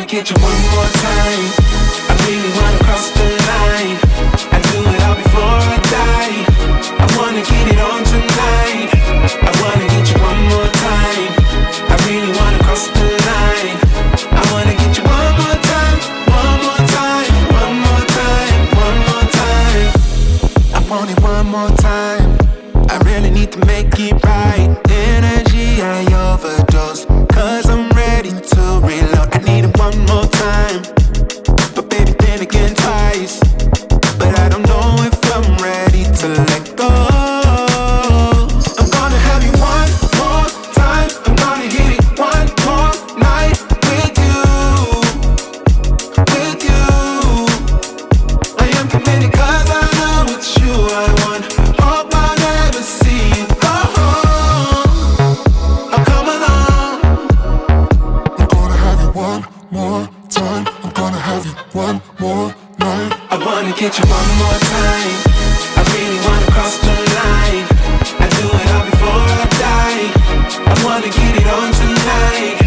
Get you one more time. I really wanna cross the line. I do it all before I die. I wanna get it on tonight. I wanna get you one more time. I really wanna cross the line. I wanna get you one more time, one more time, one more time, one more time. I want it one more time. I really need to make it right. Energy I overdose, 'cause I'm ready to reload. I need it one more time, but baby then again twice. But I don't know if I'm ready to let go. I'm gonna have you one more time. I'm gonna hit it one more night with you, with you. I am committed 'cause I know it's you I want. Hope I never see you go home. I'll come along. I'm gonna have you one more time. I'm gonna have you one more night. I wanna get you one more time. I really wanna cross the line. I do it all before I die. I wanna get it on tonight.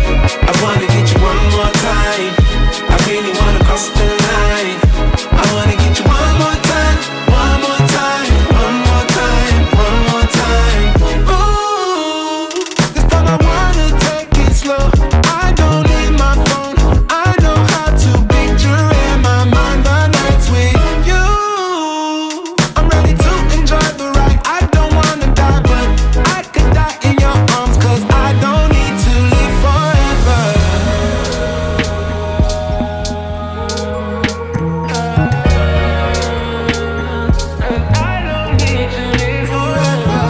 I wanna get you one more time. I really wanna cross the line. I wanna get you one more time, one more time, one more time, one more time. Ooh, this time I wanna take it slow. I don't need my phone. I know how to picture in my mind the nights with you. I'm ready to enjoy the ride. I don't wanna die, but I could die in your arms, 'cause I don't need to live forever. I don't need to live forever.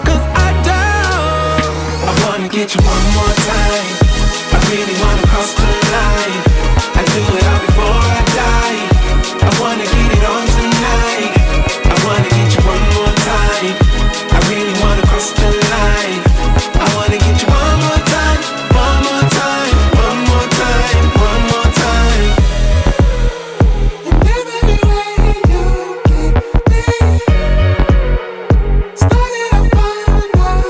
'Cause I don't. I wanna get you one more time. I really wanna cross the line. I do it all before I die. I wanna get it on tonight. I wanna get you one more time. I really wanna cross the line. I wanna get you one more time, one more time, one more time, one more time. And every way you keep me started off fine, now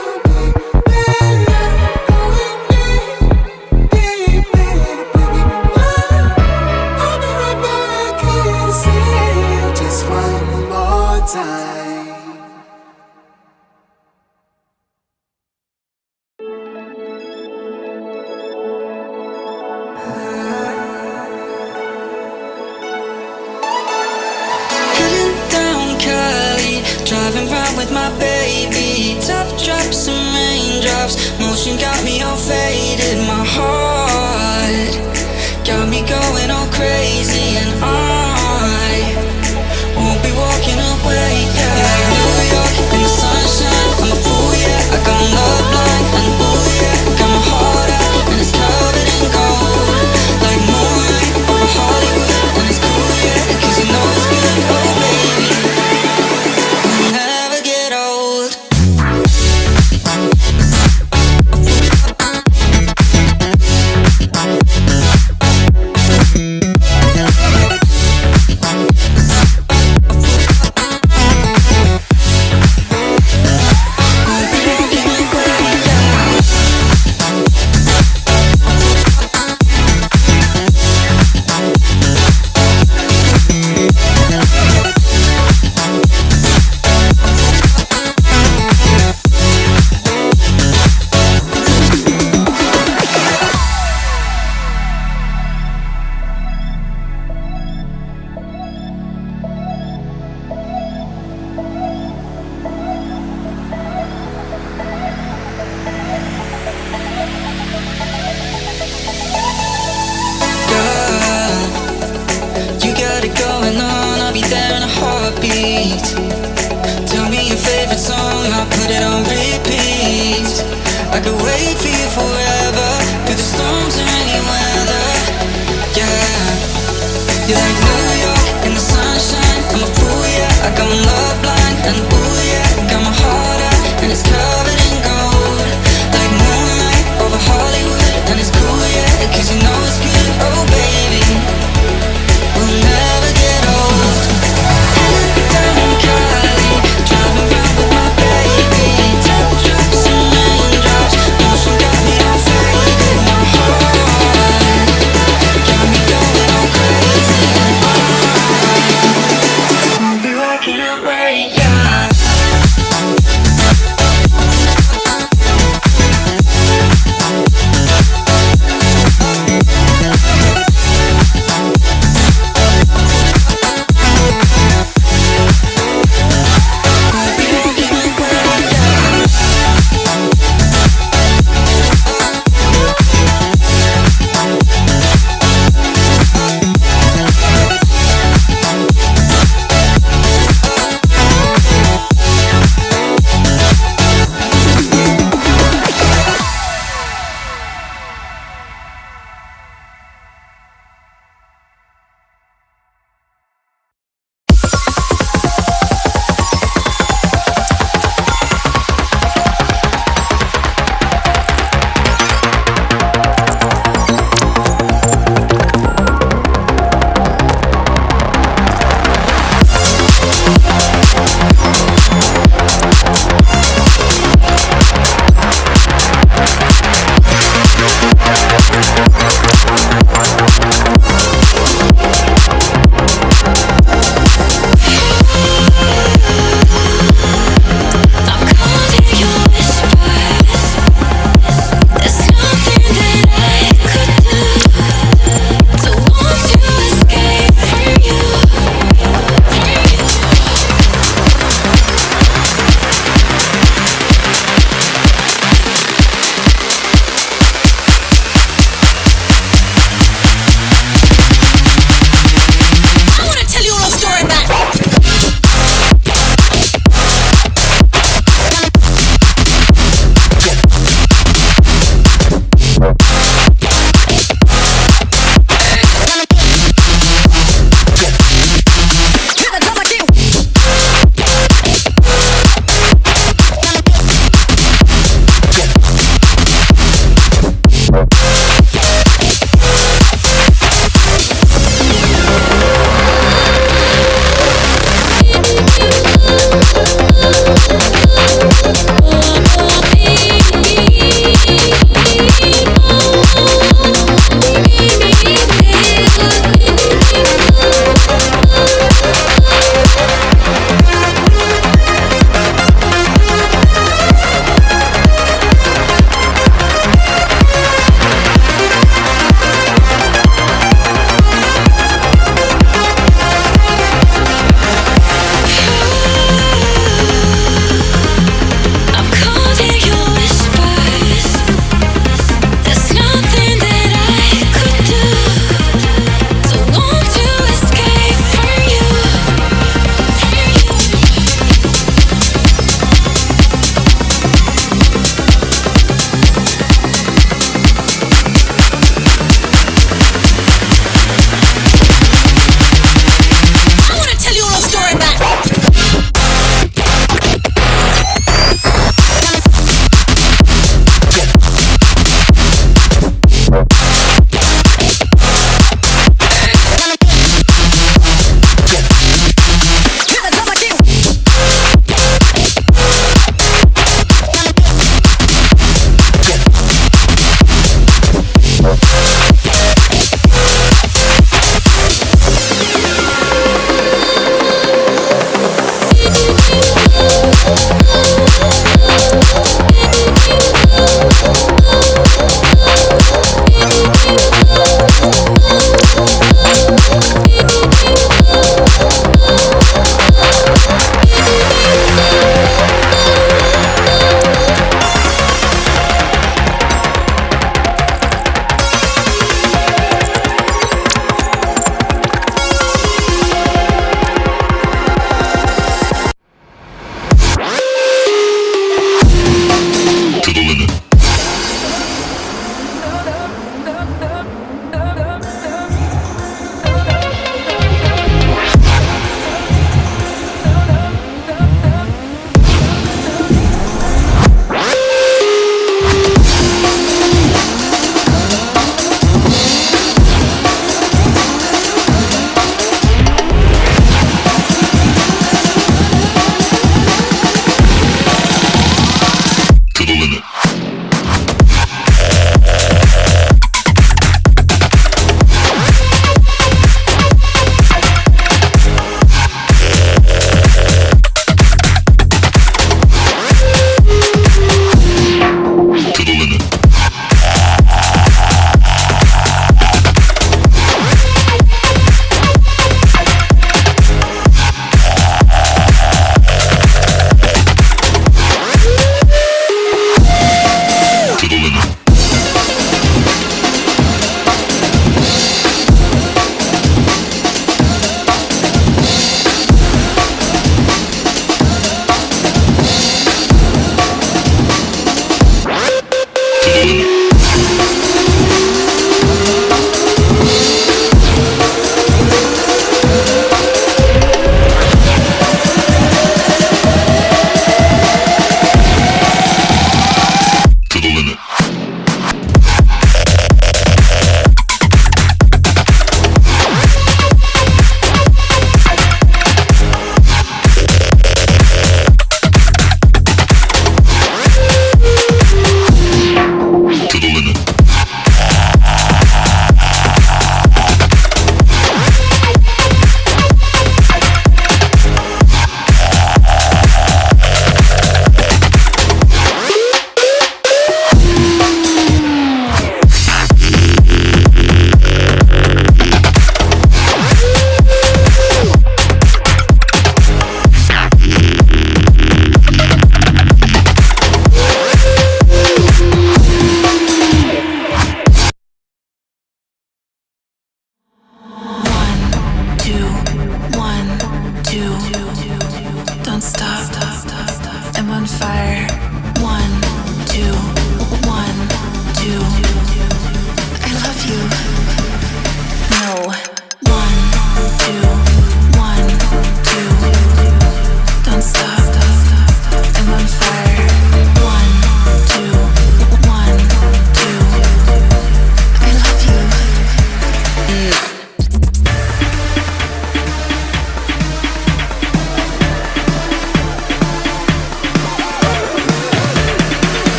baby, going deep in oblivion. I'll be right back here to see you just one more time. Heading down Cali, driving round with my baby. Top drops and raindrops, motion got me all faded. My heart got me going all crazy, and I won't be walking away. Yeah, New York in the sunshine, I'm a fool, yeah. I got love blind, and ooh yeah, got my heart out, and it's covered in gold, like moonlight over Hollywood, and it's cool, yeah, 'cause you know it's good, oh baby, we'll never get old. heartbeat. Tell me your favorite song, I'll put it on repeat. I could wait for you forever, through the storms or any weather. Yeah, you're like New York in the sunshine, I'm a fool.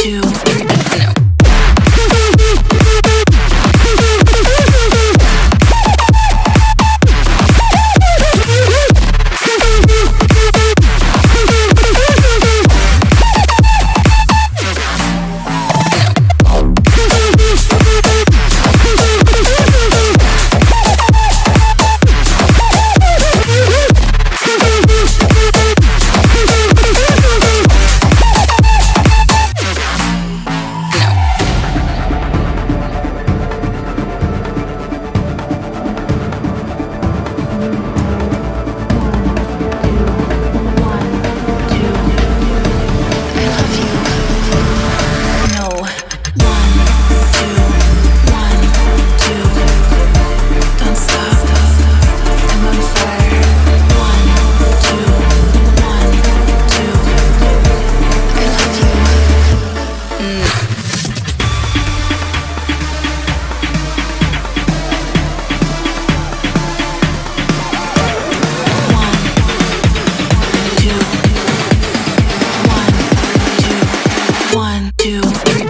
two, three, no. One, two, three.